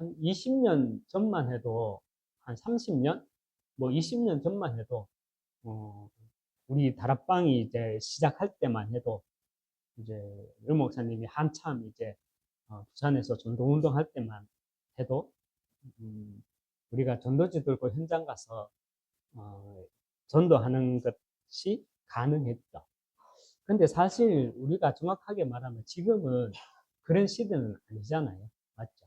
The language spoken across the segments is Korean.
한 20년 전만 해도, 한 30년? 뭐 20년 전만 해도, 어, 우리 다락방이 이제 시작할 때만 해도, 이제, 유 목사님이 한참 이제, 부산에서 전도운동 할 때만 해도, 음, 우리가 전도지 들고 현장 가서, 어, 전도하는 것이 가능했죠. 근데 사실 우리가 정확하게 말하면 지금은 그런 시대는 아니잖아요. 맞죠?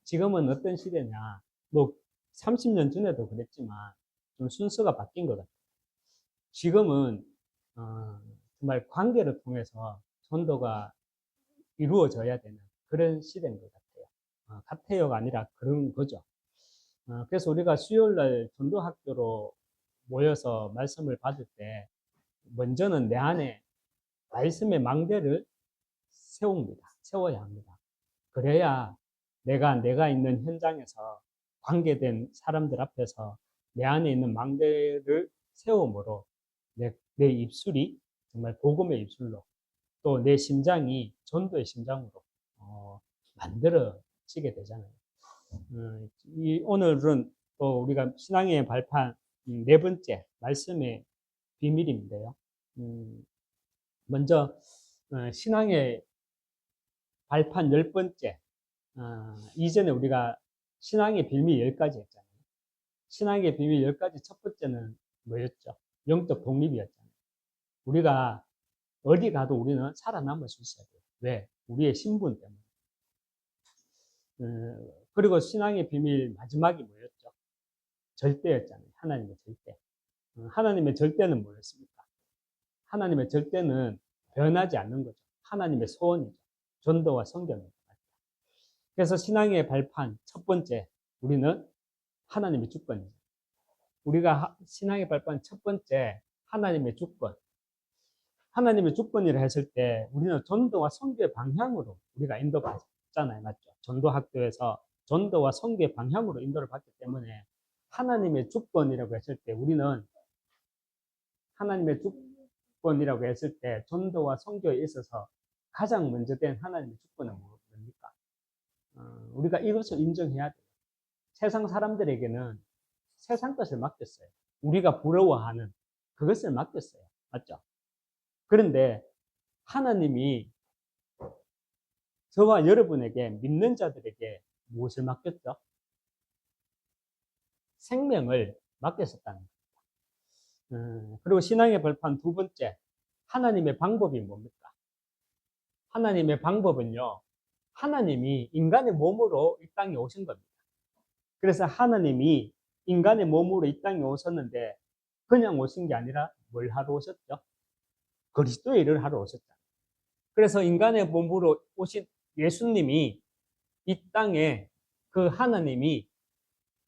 지금은 어떤 시대냐, 뭐 30년 전에도 그랬지만 좀 순서가 바뀐 것 같아요. 지금은 정말 관계를 통해서 전도가 이루어져야 되는 그런 시대인 것 같아요. 같아요가 아니라 그런 거죠. 그래서 우리가 수요일 날 전도학교로 모여서 말씀을 받을 때 먼저는 내 안에 말씀의 망대를 세웁니다. 세워야 합니다. 그래야 내가 있는 현장에서 관계된 사람들 앞에서 내 안에 있는 망대를 세움으로 내 입술이 정말 복음의 입술로 또 내 심장이 전도의 심장으로 만들어지게 되잖아요. 오늘은 또 우리가 신앙의 발판 네 번째 말씀의 비밀인데요. 먼저 신앙의 발판 열 번째, 이전에 우리가 신앙의 비밀 10가지 했잖아요. 신앙의 비밀 10가지 첫 번째는 뭐였죠? 영적 독립이었잖아요. 우리가 어디 가도 우리는 살아남을 수 있어야 돼요. 왜? 우리의 신분 때문에. 그리고 신앙의 비밀 마지막이 뭐였죠? 절대였잖아요. 하나님의 절대. 하나님의 절대는 뭐였습니까? 하나님의 절대는 변하지 않는 거죠. 하나님의 소원이죠. 전도와 성경입니다. 그래서 신앙의 발판 첫 번째, 우리는 하나님의 주권이죠. 우리가 신앙의 발판 첫 번째, 하나님의 주권. 하나님의 주권이라 했을 때 우리는 전도와 선교의 방향으로 우리가 인도받잖아요. 맞죠? 전도학교에서 전도와 선교의 방향으로 인도를 받기 때문에 하나님의 주권이라고 했을 때 우리는 하나님의 주권이라고 했을 때 전도와 선교에 있어서 가장 먼저 된 하나님의 주권은 뭡니까? 우리가 이것을 인정해야 돼요. 세상 사람들에게는 세상 것을 맡겼어요. 우리가 부러워하는 그것을 맡겼어요. 맞죠? 그런데 하나님이 저와 여러분에게 믿는 자들에게 무엇을 맡겼죠? 생명을 맡겼었다는 거예요. 그리고 신앙의 발판 두 번째, 하나님의 방법이 뭡니까? 하나님의 방법은요, 하나님이 인간의 몸으로 이 땅에 오신 겁니다. 그래서 하나님이 인간의 몸으로 이 땅에 오셨는데 그냥 오신 게 아니라 뭘 하러 오셨죠? 그리스도의 일을 하러 오셨잖아요. 그래서 인간의 몸으로 오신 예수님이 이 땅에 그 하나님이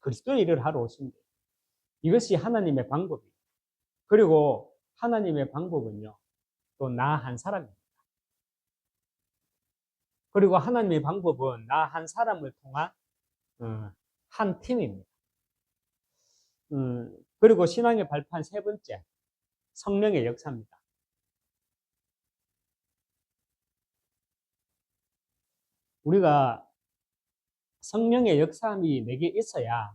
그리스도의 일을 하러 오신 거예요. 이것이 하나님의 방법이에요. 그리고 하나님의 방법은요, 또 나 한 사람입니다. 그리고 하나님의 방법은 나 한 사람을 통한 한 팀입니다. 그리고 신앙의 발판 세 번째, 성령의 역사입니다. 우리가 성령의 역사함이 내게 있어야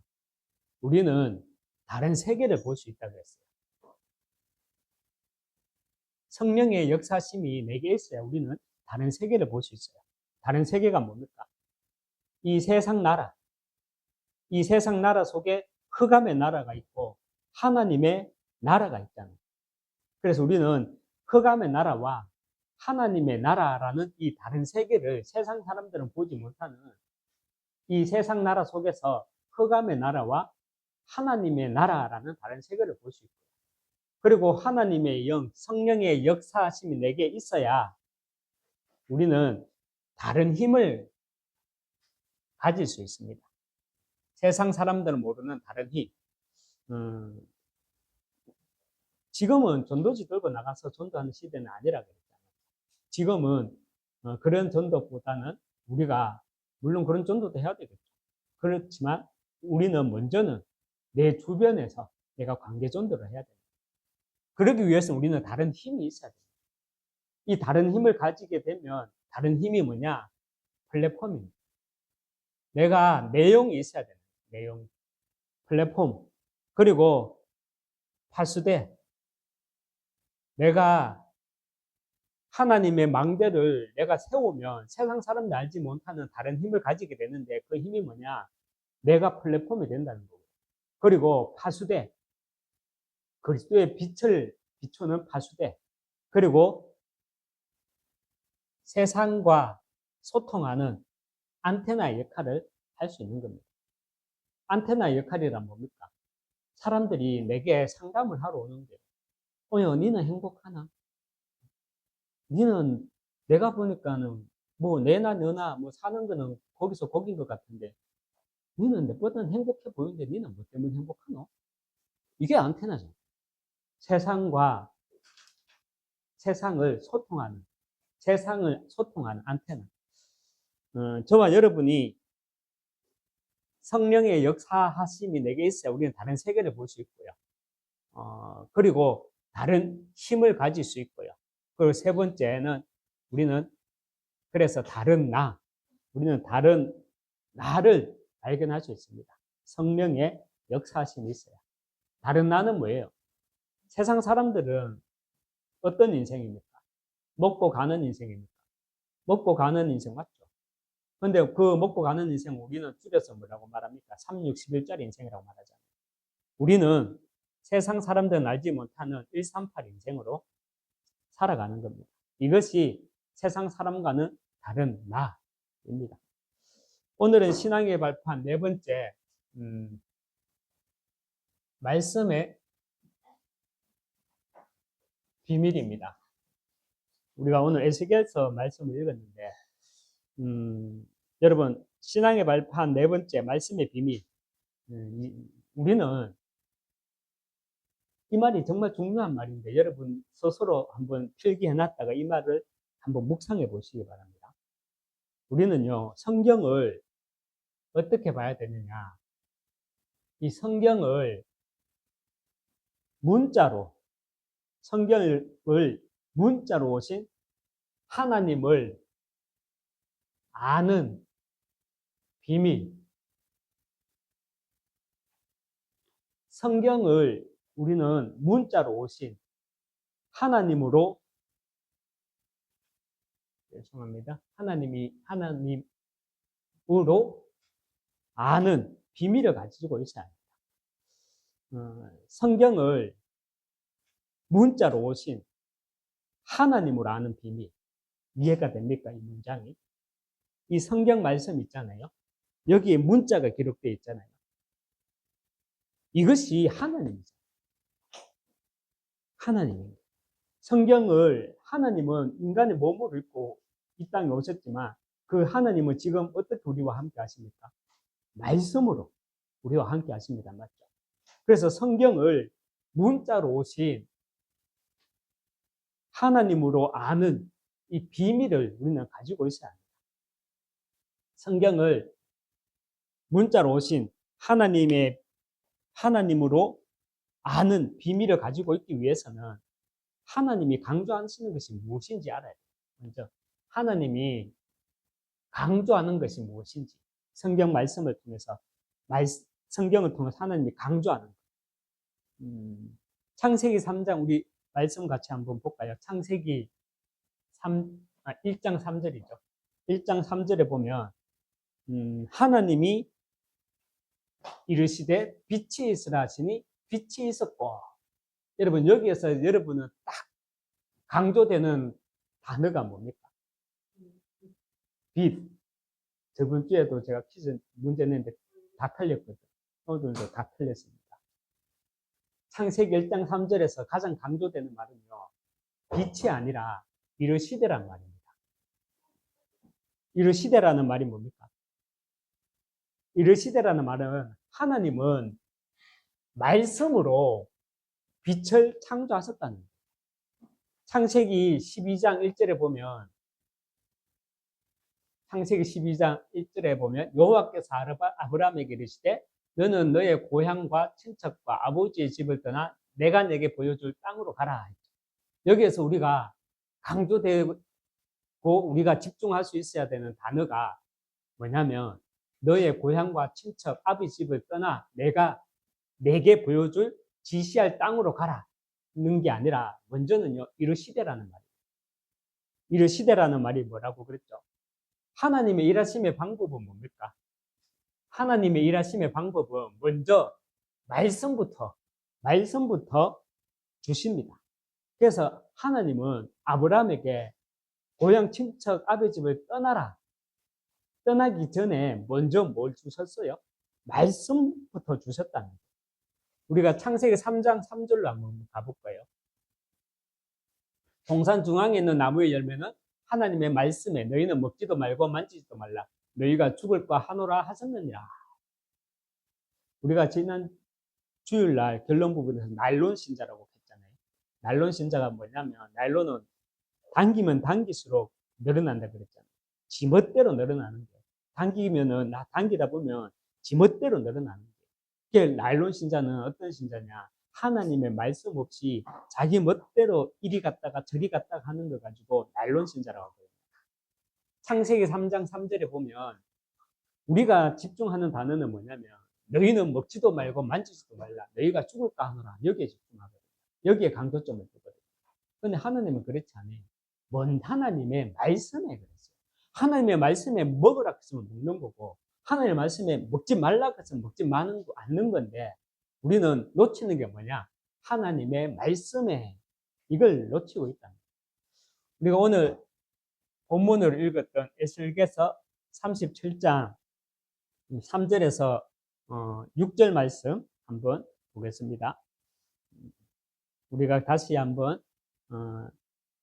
우리는 다른 세계를 볼 수 있다고 했어요. 성령의 역사심이 내게 있어야 우리는 다른 세계를 볼 수 있어요. 다른 세계가 뭡니까? 이 세상 나라, 이 세상 나라 속에 흑암의 나라가 있고 하나님의 나라가 있잖아요. 그래서 우리는 흑암의 나라와 하나님의 나라라는 이 다른 세계를 세상 사람들은 보지 못하는 이 세상 나라 속에서 흑암의 나라와 하나님의 나라라는 다른 세계를 볼 수 있고요. 그리고 하나님의 영, 성령의 역사하심이 내게 있어야 우리는 다른 힘을 가질 수 있습니다. 세상 사람들은 모르는 다른 힘. 지금은 전도지 들고 나가서 전도하는 시대는 아니라 그랬잖아요. 지금은 그런 전도보다는 우리가 물론 그런 전도도 해야 되겠죠. 그렇지만 우리는 먼저는 내 주변에서 내가 관계 전도를 해야 됩니다. 그러기 위해서는 우리는 다른 힘이 있어야 됩니다. 이 다른 힘을 가지게 되면 다른 힘이 뭐냐? 플랫폼입니다. 내가 내용이 있어야 되는 거예요. 내용, 플랫폼, 그리고 파수대. 내가 하나님의 망대를 내가 세우면 세상 사람들 알지 못하는 다른 힘을 가지게 되는데 그 힘이 뭐냐? 내가 플랫폼이 된다는 거고. 그리고 파수대. 그리스도의 빛을 비추는 파수대. 그리고 세상과 소통하는 안테나의 역할을 할 수 있는 겁니다. 안테나의 역할이란 뭡니까? 사람들이 내게 상담을 하러 오는데, 니는 행복하나? 니는 내가 보니까는 뭐 내나 너나 뭐 사는 거는 거기서 거긴 것 같은데, 니는 내보다는 행복해 보이는데 니는 뭐 때문에 행복하노? 이게 안테나죠. 세상을 소통하는 안테나. 저와 여러분이 성령의 역사하심이 내게 있어야 우리는 다른 세계를 볼 수 있고요. 그리고 다른 힘을 가질 수 있고요. 그리고 세 번째는 그래서 우리는 다른 나를 발견할 수 있습니다. 성령의 역사하심이 있어요. 다른 나는 뭐예요? 세상 사람들은 어떤 인생입니까? 먹고 가는 인생입니까? 먹고 가는 인생 맞죠? 근데 그 먹고 가는 인생 우리는 줄여서 뭐라고 말합니까? 361짜리 인생이라고 말하잖아요. 우리는 세상 사람들은 알지 못하는 138 인생으로 살아가는 겁니다. 이것이 세상 사람과는 다른 나입니다. 오늘은 신앙의 발판 네 번째, 말씀의 비밀입니다. 우리가 오늘 에스겔서 말씀을 읽었는데, 여러분, 신앙의 발판 네 번째, 말씀의 비밀. 우리는 이 말이 정말 중요한 말인데, 여러분 스스로 한번 필기해놨다가 이 말을 한번 묵상해 보시기 바랍니다. 우리는요, 성경을 어떻게 봐야 되느냐. 이 성경을 문자로 오신 하나님을 아는 비밀. 성경을 우리는 문자로 오신 하나님으로, 죄송합니다. 하나님으로 아는 비밀을 가지고 있어야 합니다. 성경을 문자로 오신 하나님으로 아는 비밀. 이해가 됩니까? 이 문장이. 이 성경 말씀 있잖아요. 여기에 문자가 기록되어 있잖아요. 이것이 하나님이죠. 하나님입니다. 하나님은 인간의 몸으로 입고 이 땅에 오셨지만 그 하나님은 지금 어떻게 우리와 함께 하십니까? 말씀으로 우리와 함께 하십니다. 맞죠? 그래서 성경을 문자로 오신 하나님으로 아는 이 비밀을 우리는 가지고 있어야 합니다. 성경을 문자로 오신 하나님으로 아는 비밀을 가지고 있기 위해서는 하나님이 강조하시는 것이 무엇인지 알아야 돼요. 먼저 하나님이 강조하는 것이 무엇인지 성경을 통해서 하나님이 강조하는 것. 창세기 3장 우리 말씀 같이 한번 볼까요? 창세기 1장 3절이죠. 1장 3절에 보면 하나님이 이르시되 빛이 있으라 하시니 빛이 있었고. 여러분 여기에서 여러분은 딱 강조되는 단어가 뭡니까? 빛. 저번 주에도 제가 퀴즈 문제 냈는데 다 틀렸거든요. 오늘도 다 틀렸습니다. 창세기 1장 3절에서 가장 강조되는 말은요. 빛이 아니라 이르시되란 말입니다. 이르시되라는 말이 뭡니까? 이르시되라는 말은 하나님은 말씀으로 빛을 창조하셨다는 거예요. 창세기 12장 1절에 보면 여호와께서 아브라함에게 이르시되 너는 너의 고향과 친척과 아버지의 집을 떠나 내가 내게 보여줄 땅으로 가라. 여기에서 우리가 강조되고 우리가 집중할 수 있어야 되는 단어가 뭐냐면 너의 고향과 친척, 아버지 집을 떠나 내가 내게 보여줄 지시할 땅으로 가라는 게 아니라 먼저는요, 이르시되라는 말이에요. 이르시되라는 말이 뭐라고 그랬죠? 하나님의 일하심의 방법은 뭡니까? 하나님의 일하심의 방법은 먼저 말씀부터 주십니다. 그래서 하나님은 아브라함에게 고향 친척 아버지 집을 떠나라. 떠나기 전에 먼저 뭘 주셨어요? 말씀부터 주셨다는 거예요. 우리가 창세기 3장 3절로 한번 가볼까요? 동산 중앙에 있는 나무의 열매는 하나님의 말씀에 너희는 먹지도 말고 만지지도 말라. 너희가 죽을 바 하노라 하셨느니라. 우리가 지난 주일날 결론 부분에서 나일론 신자라고 했잖아요. 나일론 신자가 뭐냐면 나일론은 당기면 당길수록 늘어난다 그랬잖아요. 지멋대로 늘어나는 거예요. 당기다 보면 지멋대로 늘어나는 거예요. 나일론 신자는 어떤 신자냐? 하나님의 말씀 없이 자기 멋대로 이리 갔다가 저리 갔다가 하는 거 가지고 나일론 신자라고 해요. 창세기 3장 3절에 보면 우리가 집중하는 단어는 뭐냐면 너희는 먹지도 말고 만지지도 말라. 너희가 죽을까 하노라. 여기에 집중하거든요. 여기에 강조점을 두거든요. 그런데 하나님은 그렇지 않아요. 뭔 하나님의 말씀에 그랬어요. 하나님의 말씀에 먹으라 했으면 먹는 거고 하나님의 말씀에 먹지 말라 했으면 먹지 않는 건데 우리는 놓치는 게 뭐냐? 하나님의 말씀에 이걸 놓치고 있다. 우리가 오늘 본문으로 읽었던 에스겔서 37장 3절에서 6절 말씀 한번 보겠습니다. 우리가 다시 한번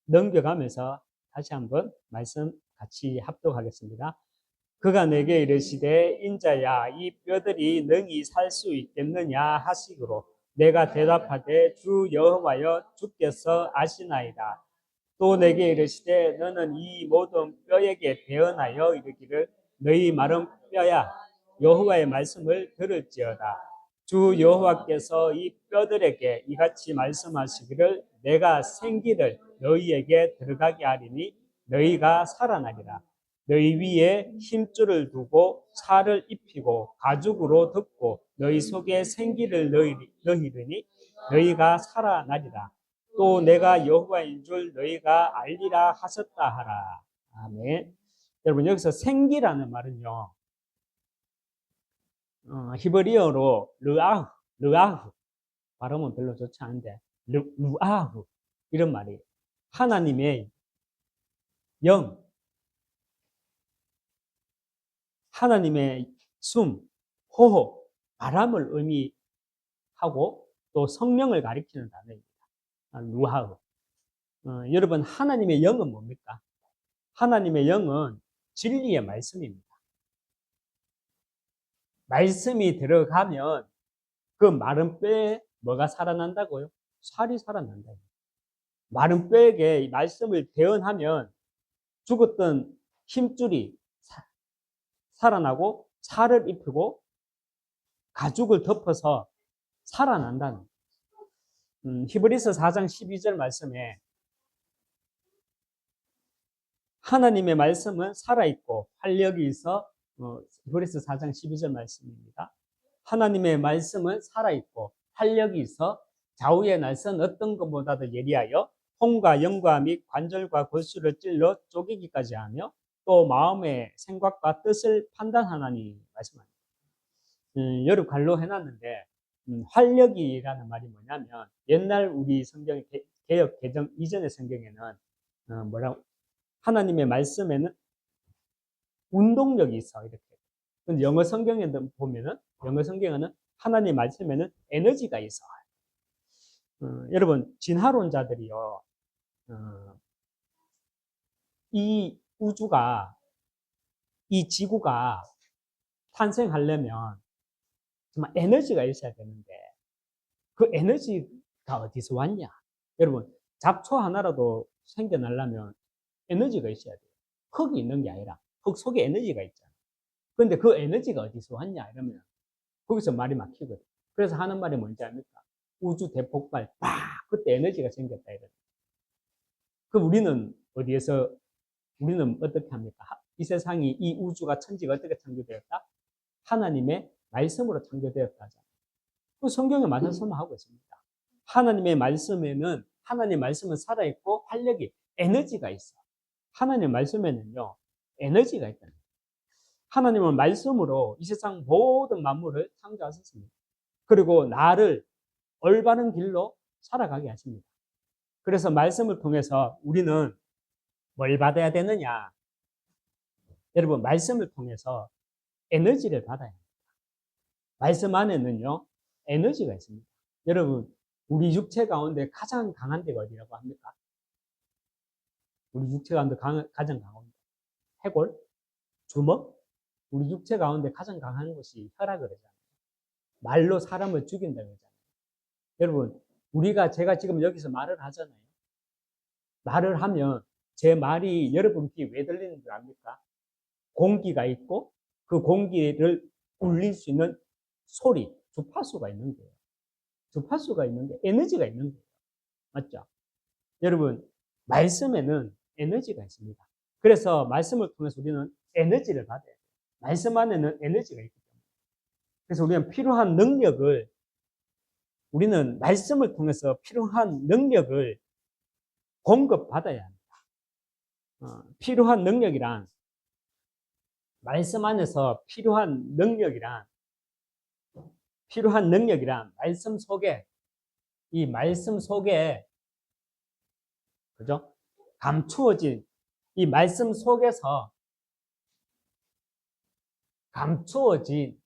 넘겨가면서 다시 한번 말씀 같이 합독하겠습니다. 그가 내게 이르시되 인자야 이 뼈들이 능히 살 수 있겠느냐 하시기로 내가 대답하되 주 여호와여 주께서 아시나이다. 또 내게 이르시되 너는 이 모든 뼈에게 대언하여 이르기를 너희 마른 뼈야 여호와의 말씀을 들을지어다. 주 여호와께서 이 뼈들에게 이같이 말씀하시기를 내가 생기를 너희에게 들어가게 하리니 너희가 살아나리라. 너희 위에 힘줄을 두고 살을 입히고 가죽으로 덮고 너희 속에 생기를 넣으리니 너희가 살아나리라. 또 내가 여호와인 줄 너희가 알리라 하셨다 하라. 아멘. 여러분 여기서 생기라는 말은요. 히브리어로 르아흐 발음은 별로 좋지 않은데 루아흐 이런 말이에요. 하나님의 영, 하나님의 숨, 호흡, 바람을 의미하고 또 성령을 가리키는 단어입니다. 루아흐. 여러분 하나님의 영은 뭡니까? 하나님의 영은 진리의 말씀입니다. 말씀이 들어가면 그 마른 뼈에 뭐가 살아난다고요? 살이 살아난다. 마른 뼈에게 이 말씀을 대언하면 죽었던 힘줄이 살아나고 살을 입히고 가죽을 덮어서 살아난다는 히브리서 4장 12절 말씀에 하나님의 말씀은 살아있고 활력이 있어 히브리서 4장 12절 말씀입니다. 하나님의 말씀은 살아있고 활력이 있어 좌우의 날선 어떤 것보다도 예리하여 혼과 영과 및 관절과 골수를 찔러 쪼개기까지 하며 또 마음의 생각과 뜻을 판단하나니 말씀합니다. 여러 갈로 해놨는데 활력이라는 말이 뭐냐면 옛날 우리 성경 개역 개정 이전의 성경에는 뭐라고 하나님의 말씀에는 운동력이 있어 이렇게. 근데 영어 성경에 보면은 영어 성경에는 하나님 말씀에는 에너지가 있어. 여러분 진화론자들이요. 이 우주가 이 지구가 탄생하려면 정말 에너지가 있어야 되는데 그 에너지가 어디서 왔냐? 여러분 잡초 하나라도 생겨나려면 에너지가 있어야 돼요. 흙이 있는 게 아니라 흙 속에 에너지가 있잖아요. 그런데 그 에너지가 어디서 왔냐 이러면 거기서 말이 막히거든요. 그래서 하는 말이 뭔지 압니까? 우주 대폭발 팍 그때 에너지가 생겼다 이거예요. 그럼 우리는 어떻게 합니까? 이 세상이 이 우주가 천지가 어떻게 창조되었다? 하나님의 말씀으로 창조되었다잖아요. 그 성경에 말씀하고 있습니다. 하나님의 말씀에는 하나님의 말씀은 살아있고 활력이 에너지가 있어. 하나님의 말씀에는요 에너지가 있다. 하나님은 말씀으로 이 세상 모든 만물을 창조하셨습니다. 그리고 나를 올바른 길로 살아가게 하십니다. 그래서 말씀을 통해서 우리는 뭘 받아야 되느냐? 여러분, 말씀을 통해서 에너지를 받아야 합니다. 말씀 안에는요 에너지가 있습니다. 여러분, 우리 육체 가운데 가장 강한 데가 어디라고 합니까? 우리 육체 가운데 가장 강한 데. 해골? 주먹? 우리 육체 가운데 가장 강한 것이 혈압 그러잖아요. 말로 사람을 죽인다고 그러잖아요. 여러분, 제가 지금 여기서 말을 하잖아요. 말을 하면 제 말이 여러분 귀에 왜 들리는 줄 압니까? 공기가 있고 그 공기를 울릴 수 있는 소리, 주파수가 있는 거예요. 주파수가 있는 게 에너지가 있는 거예요. 맞죠? 여러분, 말씀에는 에너지가 있습니다. 그래서 말씀을 통해서 우리는 에너지를 받아야 돼요. 말씀 안에는 에너지가 있기 때문에. 그래서 우리는 말씀을 통해서 필요한 능력을 공급받아야 합니다. 필요한 능력이란, 말씀 안에서 필요한 능력이란 말씀 속에, 이 말씀 속에, 그죠? 감추어진, 이 말씀 속에서 감추어진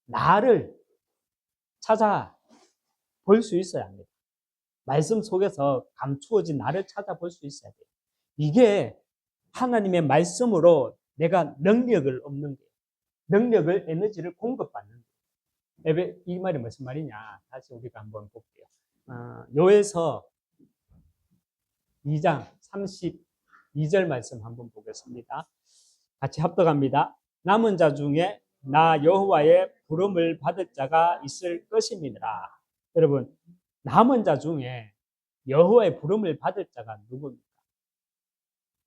나를 찾아볼 수 있어야 합니다. 말씀 속에서 감추어진 나를 찾아볼 수 있어야 돼요. 이게 하나님의 말씀으로 내가 능력을 얻는 거예요. 능력을, 에너지를 공급받는 거예요. 이 말이 무슨 말이냐? 다시 우리가 한번 볼게요. 요에서 2장 32절 말씀 한번 보겠습니다. 같이 합독합니다. 남은 자 중에 나 여호와의 부름을 받을 자가 있을 것임이니라. 여러분, 남은 자 중에 여호와의 부름을 받을 자가 누구입니까?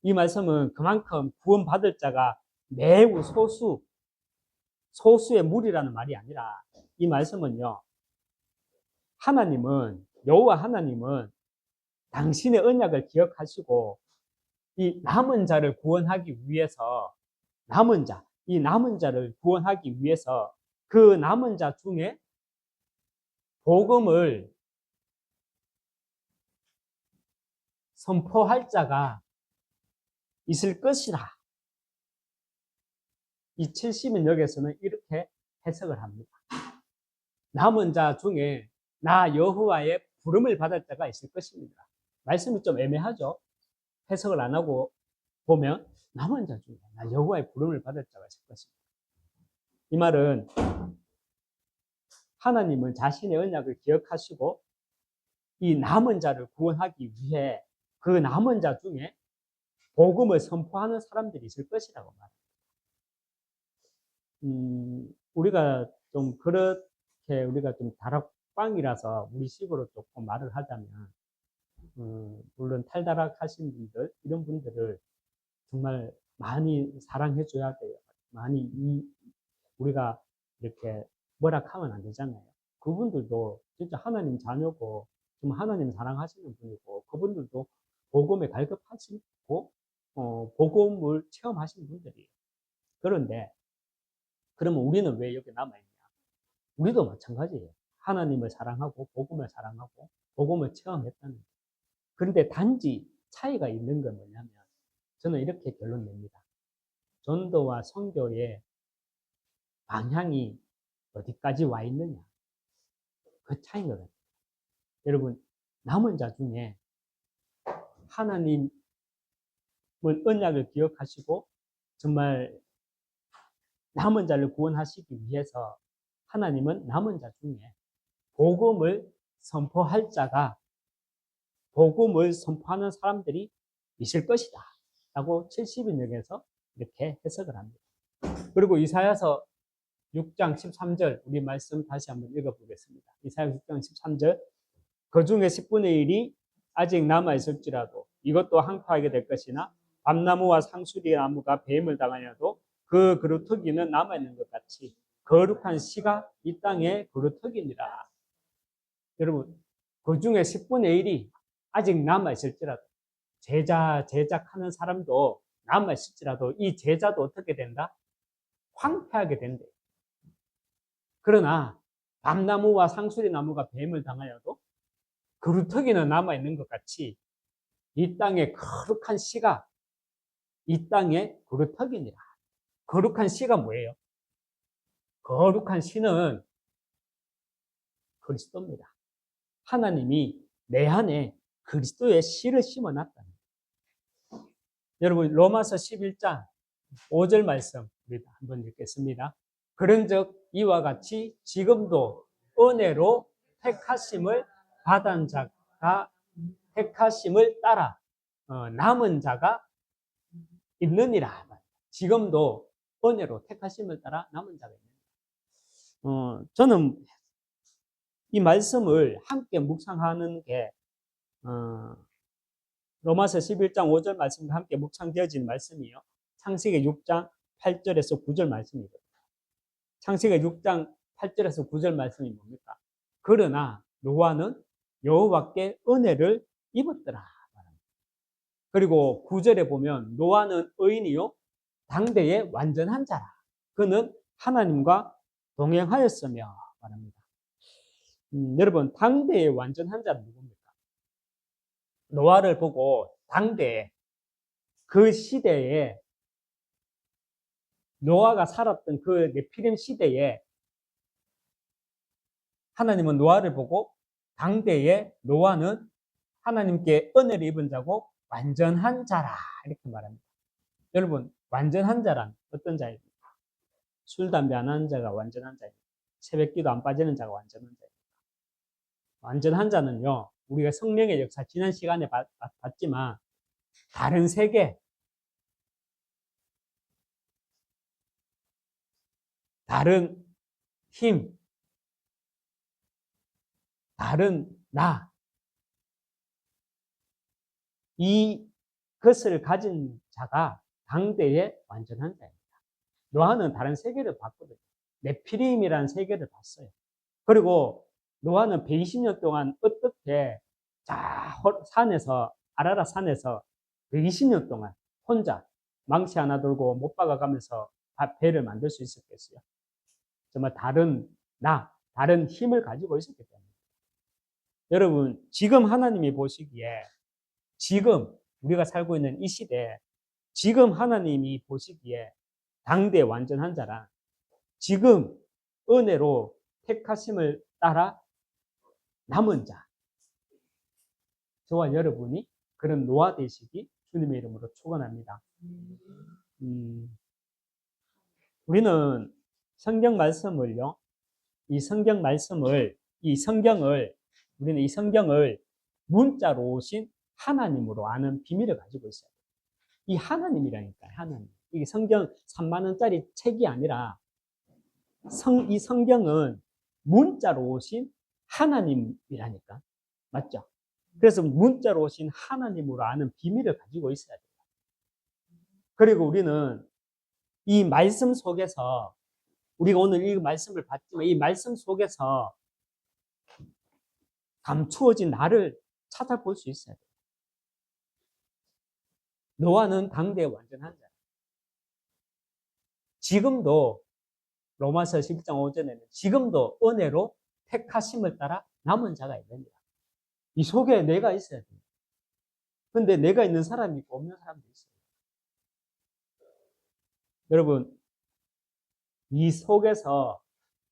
이 말씀은 그만큼 구원받을 자가 매우 소수의 무리라는 말이 아니라, 이 말씀은요, 여호와 하나님은 당신의 언약을 기억하시고 이 남은 자를 구원하기 위해서, 이 남은 자를 구원하기 위해서 그 남은 자 중에 복음을 선포할 자가 있을 것이라. 이 70인역에서는 이렇게 해석을 합니다. 남은 자 중에 나 여호와의 부름을 받을 자가 있을 것입니다. 말씀이 좀 애매하죠? 해석을 안 하고 보면 남은 자 중에 나 여호와의 부름을 받을 자가 있을 것입니다. 이 말은 하나님은 자신의 언약을 기억하시고 이 남은 자를 구원하기 위해 그 남은 자 중에 복음을 선포하는 사람들이 있을 것이라고 말합니다. 우리가 좀 다락방이라서 우리식으로 조금 말을 하자면, 물론 탈다락하신 분들, 이런 분들을 정말 많이 사랑해줘야 돼요. 많이 우리가 이렇게 뭐라 하면 안 되잖아요. 그분들도 진짜 하나님 자녀고 좀 하나님 사랑하시는 분이고, 그분들도 복음에 갈급하시고 복음을 체험하시는 분들이에요. 그런데 그러면 우리는 왜 여기 남아있냐? 우리도 마찬가지예요. 하나님을 사랑하고 복음을 사랑하고 복음을 체험했다는 거예요. 그런데 단지 차이가 있는 건 뭐냐면, 저는 이렇게 결론 냅니다. 전도와 선교의 방향이 어디까지 와 있느냐, 그 차이인 것 같아요. 여러분, 남은 자 중에 하나님은 언약을 기억하시고 정말 남은 자를 구원하시기 위해서 하나님은 남은 자 중에 복음을 선포할 자가, 복음을 선포하는 사람들이 있을 것이다 라고 70인역에서 이렇게 해석을 합니다. 그리고 이사야서 6장 13절 우리 말씀 다시 한번 읽어보겠습니다. 이사야 6장 13절, 그 중에 10분의 1이 아직 남아있을지라도 이것도 항파하게 될 것이나 밤나무와 상수리 나무가 배임을 당하여도 그 그루터기는 남아있는 것 같이 거룩한 씨가 이 땅에 그루터기니라. 여러분, 그 중에 10분의 1이 아직 남아있을지라도, 제작하는 사람도 남아있을지라도 이 제자도 어떻게 된다? 황폐하게 된대. 그러나 밤나무와 상수리 나무가 뱀을 당하여도 그루터기는 남아있는 것 같이 이 땅에 거룩한 씨가 이 땅에 그루터기니라. 거룩한 씨가 뭐예요? 거룩한 씨는 그리스도입니다. 하나님이 내 안에 그리스도의 씨를 심어놨다. 여러분, 로마서 11장 5절 말씀 우리 한번 읽겠습니다. 그런즉 이와 같이 지금도 은혜로 택하심을 받은 자가 택하심을 따라 남은 자가 있느니라. 지금도 은혜로 택하심을 따라 남은 자가 있느니라. 저는 이 말씀을 함께 묵상하는 게 로마서 11장 5절 말씀과 함께 묵상되어진 말씀이요. 창세기 6장 8절에서 9절 말씀이거든요. 창세기 6장 8절에서 9절 말씀이 뭡니까? 그러나 노아는 여호와께 은혜를 입었더라. 그리고 9절에 보면 노아는 의인이요 당대의 완전한 자라. 그는 하나님과 동행하였으며 말합니다. 여러분, 당대의 완전한 자는 누굽니까? 노아를 보고 당대에 그 시대에 노아가 살았던 그 네피림 시대에 하나님은 노아를 보고 당대에 노아는 하나님께 은혜를 입은 자고 완전한 자라 이렇게 말합니다. 여러분, 완전한 자란 어떤 자입니까? 술, 담배 안 하는 자가 완전한 자입니다. 새벽기도 안 빠지는 자가 완전한 자입니다. 완전한 자는요, 우리가 성령의 역사 지난 시간에 봤지만 다른 세계, 다른 힘, 다른 나, 이것을 가진 자가 당대의 완전한 자입니다. 노아는 다른 세계를 봤거든요. 네피림이라는 세계를 봤어요. 그리고 노아는 120년 동안 어떻게 산에서 아라라 산에서 120년 동안 혼자 망치 하나 들고 못 박아가면서 배를 만들 수 있었겠어요. 정말 다른 힘을 가지고 있었기 때문에. 여러분, 지금 하나님이 보시기에 지금 우리가 살고 있는 이 시대에 지금 하나님이 보시기에 당대 완전한 자란 지금 은혜로 택하심을 따라 남은 자, 저와 여러분이 그런 노아 되시기 주님의 이름으로 축원합니다. 우리는 성경 말씀을요, 이 성경을 우리는 이 성경을 문자로 오신 하나님으로 아는 비밀을 가지고 있어요. 이 하나님이라니까요, 하나님. 이게 성경 3만 원짜리 책이 아니라 이 성경은 문자로 오신 하나님이라니까. 맞죠? 그래서 문자로 오신 하나님으로 아는 비밀을 가지고 있어야 돼요. 그리고 우리는 이 말씀 속에서 우리가 오늘 이 말씀을 봤지만 이 말씀 속에서 감추어진 나를 찾아볼 수 있어야 돼요. 노아는 당대의 완전한 자. 지금도 로마서 11장 5절에는 지금도 은혜로 택하심을 따라 남은 자가 있습니다. 이 속에 내가 있어야 돼요. 근데 내가 있는 사람이 있고 없는 사람도 있어요. 여러분, 이 속에서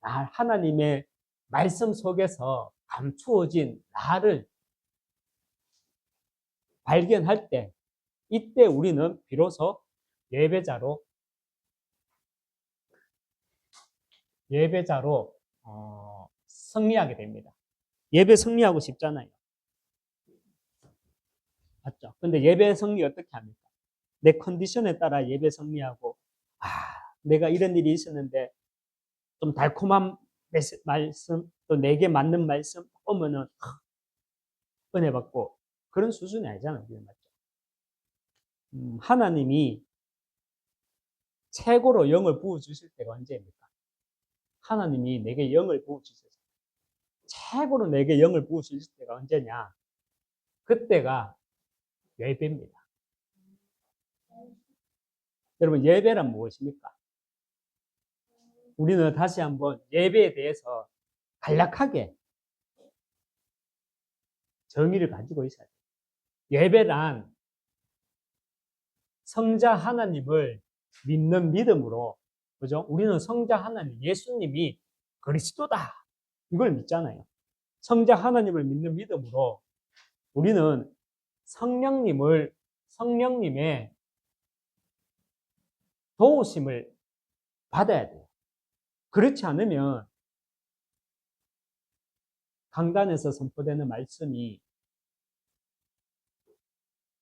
하나님의 말씀 속에서 감추어진 나를 발견할 때 이때 우리는 비로소 예배자로 승리하게 됩니다. 예배 승리하고 싶잖아요. 맞죠? 근데 예배 승리 어떻게 합니까? 내 컨디션에 따라 예배 승리하고 내가 이런 일이 있었는데 좀 달콤한 말씀 또 내게 맞는 말씀 오면은 은혜 받고 그런 수준이 아니잖아요. 맞죠? 하나님이 최고로 영을 부어주실 때가 언제입니까? 하나님이 내게 영을 부어주셔서 최고로 내게 영을 부어주실 때가 언제냐? 그때가 예배입니다. 여러분, 예배란 무엇입니까? 우리는 다시 한번 예배에 대해서 간략하게 정의를 가지고 있어야 돼요. 예배란 성자 하나님을 믿는 믿음으로, 그죠? 우리는 성자 하나님, 예수님이 그리스도다, 이걸 믿잖아요. 성자 하나님을 믿는 믿음으로 우리는 성령님의 도우심을 받아야 돼요. 그렇지 않으면 강단에서 선포되는 말씀이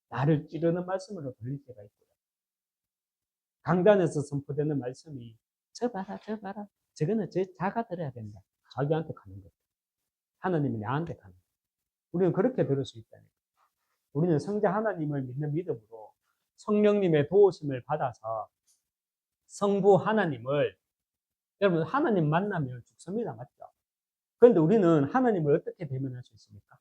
나를 찌르는 말씀으로 들릴 때가 있고요. 강단에서 선포되는 말씀이 저 봐라, 저 봐라, 저거는 저 자가 들어야 된다, 자기한테 가는 거예요. 하나님이 나한테 가는 거예요. 우리는 그렇게 들을 수 있다니까. 우리는 성자 하나님을 믿는 믿음으로 성령님의 도우심을 받아서 성부 하나님을, 여러분 하나님 만나면 죽습니다, 맞죠? 그런데 우리는 하나님을 어떻게 대면할 수 있습니까?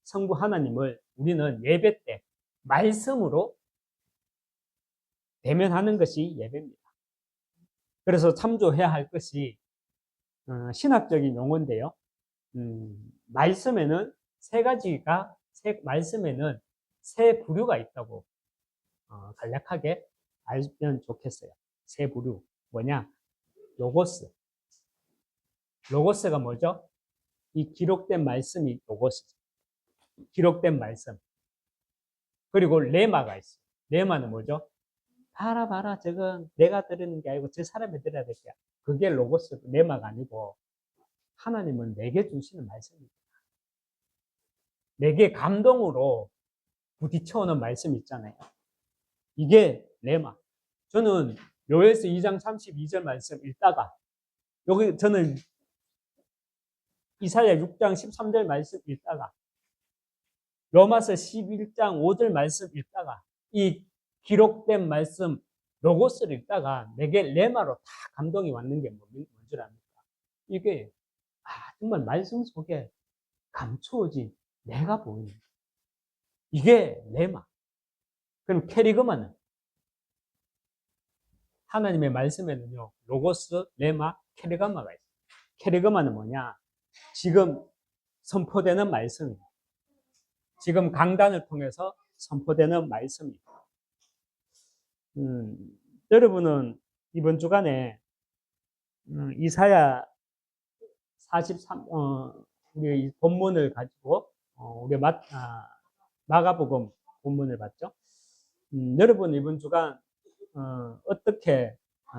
성부 하나님을 우리는 예배 때 말씀으로 대면하는 것이 예배입니다. 그래서 참조해야 할 것이 신학적인 용어인데요. 말씀에는 말씀에는 세 부류가 있다고 간략하게 알면 좋겠어요. 세 부류. 뭐냐? 로고스. 로고스가 뭐죠? 이 기록된 말씀이 로고스죠. 기록된 말씀. 그리고 레마가 있어요. 레마는 뭐죠? 봐라, 저건 내가 들으는 게 아니고 저 사람이 들어야 될 거야. 그게 로고스, 레마가 아니고 하나님은 내게 주시는 말씀입니다. 내게 감동으로 부딪혀오는 말씀 있잖아요. 이게 레마. 저는 요엘서 2장 32절 말씀 읽다가, 여기 저는 이사야 6장 13절 말씀 읽다가, 로마서 11장 5절 말씀 읽다가, 이 기록된 말씀 로고스를 읽다가 내게 레마로 다 감동이 왔는 게 뭔 줄 압니까? 이게 정말 말씀 속에 감추어진 내가 보이는 거예요. 이게 레마. 그럼 캐리그마는, 하나님의 말씀에는요, 로고스, 레마, 캐리그마가 있어요. 캐리그마는 뭐냐? 지금 선포되는 말씀입니다. 지금 강단을 통해서 선포되는 말씀입니다. 여러분은 이번 주간에 이사야 43, 우리 본문을 가지고 우리 마가복음 본문을 봤죠. 여러분 이번 주간 어떻게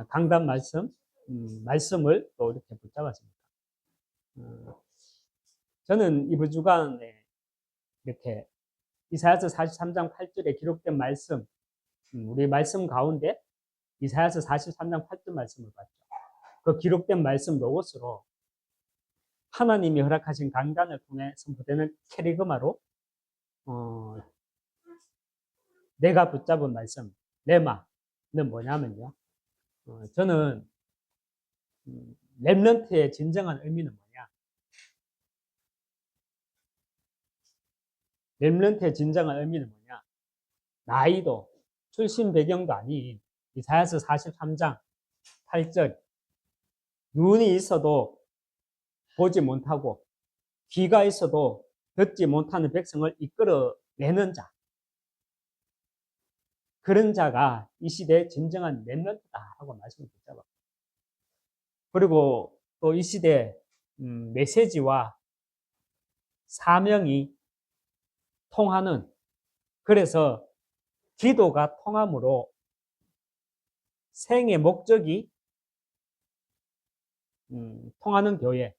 강단 말씀을 또 이렇게 붙잡았습니까? 저는 이번 주간에 이렇게 이사야서 43장 8절에 기록된 말씀, 우리 말씀 가운데 이사야서 43장 8절 말씀을 봤죠. 그 기록된 말씀 로고스로 하나님이 허락하신 강단을 통해 선포되는 캐리그마로 내가 붙잡은 말씀, 레마는 뭐냐면요. 저는 렘넌트의 진정한 의미는 뭐냐? 렘넌트의 진정한 의미는 뭐냐? 나이도 출신 배경도 아닌 이사야서 43장 8절, 눈이 있어도 보지 못하고 귀가 있어도 듣지 못하는 백성을 이끌어내는 자, 그런 자가 이 시대의 진정한 렘넌트다 하고 말씀을 붙잡았고, 그리고 또 이 시대 메시지와 사명이 통하는, 그래서 기도가 통함으로 생의 목적이 통하는 교회,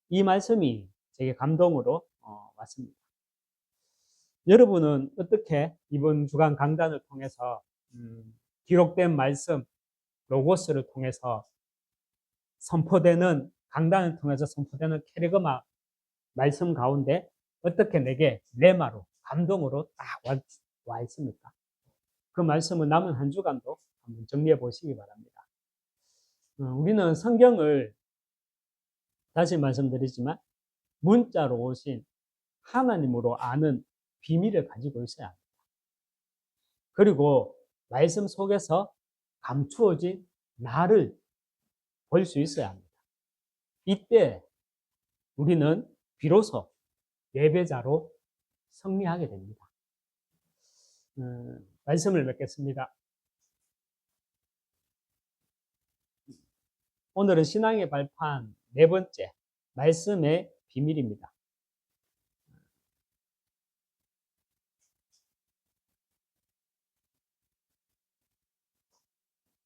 이 말씀이 제게 감동으로 왔습니다. 여러분은 어떻게 이번 주간 강단을 통해서 기록된 말씀 로고스를 통해서 선포되는, 강단을 통해서 선포되는 캐리그마 말씀 가운데 어떻게 내게 레마로 감동으로 딱 와 있습니까? 그 말씀은 남은 한 주간도 한번 정리해 보시기 바랍니다. 우리는 성경을 다시 말씀드리지만 문자로 오신 하나님으로 아는 비밀을 가지고 있어야 합니다. 그리고 말씀 속에서 감추어진 나를 볼 수 있어야 합니다. 이때 우리는 비로소 예배자로 승리하게 됩니다. 말씀을 맺겠습니다. 오늘은 신앙의 발판 네 번째, 말씀의 비밀입니다.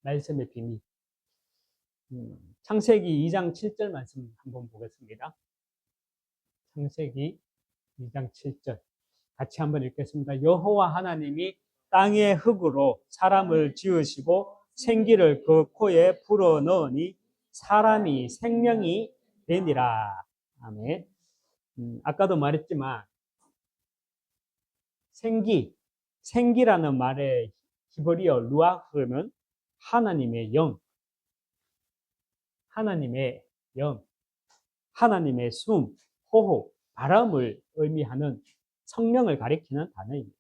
말씀의 비밀. 창세기 2장 7절 말씀 한번 보겠습니다. 창세기 2장 7절. 같이 한번 읽겠습니다. 여호와 하나님이 땅의 흙으로 사람을 지으시고 생기를 그 코에 불어 넣으니 사람이 생명이 되니라. 아멘. 아까도 말했지만 생기라는 말의 히브리어 루아흐는 하나님의 영, 하나님의 숨, 호흡, 바람을 의미하는 성령을 가리키는 단어입니다.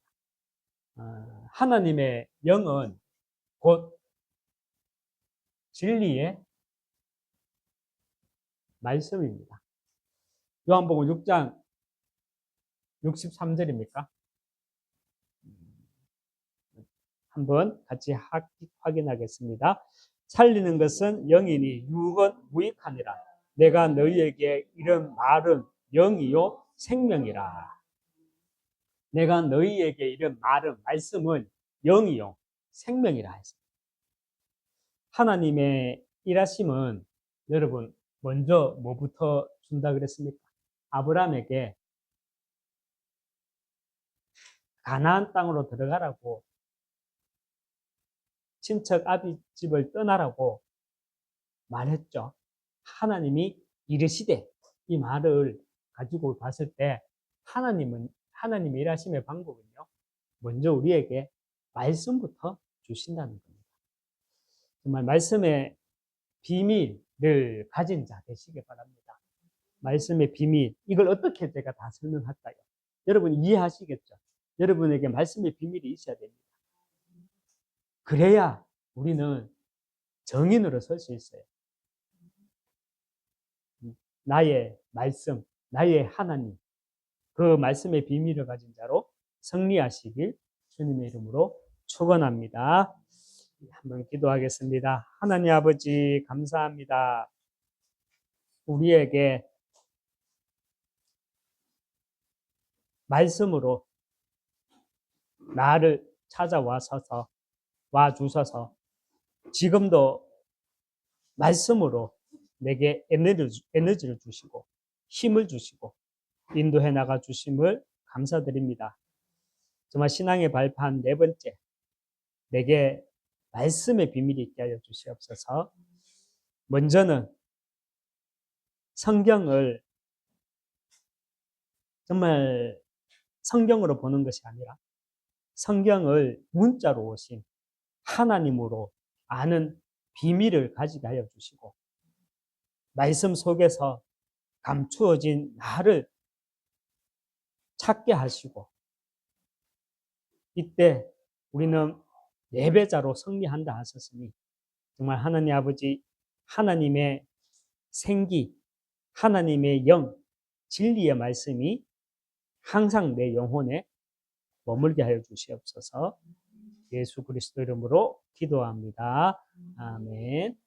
하나님의 영은 곧 진리의 말씀입니다. 요한복음 6장 63절입니까? 한번 같이 확인하겠습니다. 살리는 것은 영이니 육은 무익하니라. 내가 너희에게 이런 말은 영이요 생명이라. 내가 너희에게 이런 말은 말씀은 영이요 생명이라 했습니다. 하나님의 일하심은 여러분 먼저 뭐부터 준다 그랬습니까? 아브라함에게 가나안 땅으로 들어가라고, 친척 아비 집을 떠나라고 말했죠. 하나님이 이르시되, 이 말을 가지고 봤을 때 하나님의 일하심의 방법은요, 먼저 우리에게 말씀부터 주신다는 겁니다. 정말 말씀의 비밀을 가진 자 되시기 바랍니다. 말씀의 비밀, 이걸 어떻게 제가 다 설명할까요? 여러분 이해하시겠죠? 여러분에게 말씀의 비밀이 있어야 됩니다. 그래야 우리는 정인으로 설 수 있어요. 나의 말씀, 나의 하나님, 그 말씀의 비밀을 가진 자로 승리하시길 주님의 이름으로 축원합니다. 한번 기도하겠습니다. 하나님 아버지 감사합니다. 우리에게 말씀으로 나를 와 주셔서 지금도 말씀으로 내게 에너지를 주시고 힘을 주시고 인도해 나가 주심을 감사드립니다. 정말 신앙의 발판 네 번째, 내게 말씀의 비밀이 있게 하여 주시옵소서. 먼저는 성경을 정말 성경으로 보는 것이 아니라 성경을 문자로 오신 하나님으로 아는 비밀을 가지게 하여 주시고, 말씀 속에서 감추어진 나를 찾게 하시고, 이때 우리는 예배자로 승리한다 하셨으니 정말 하나님 아버지, 하나님의 생기, 하나님의 영, 진리의 말씀이 항상 내 영혼에 머물게 하여 주시옵소서. 예수 그리스도 이름으로 기도합니다. 아멘.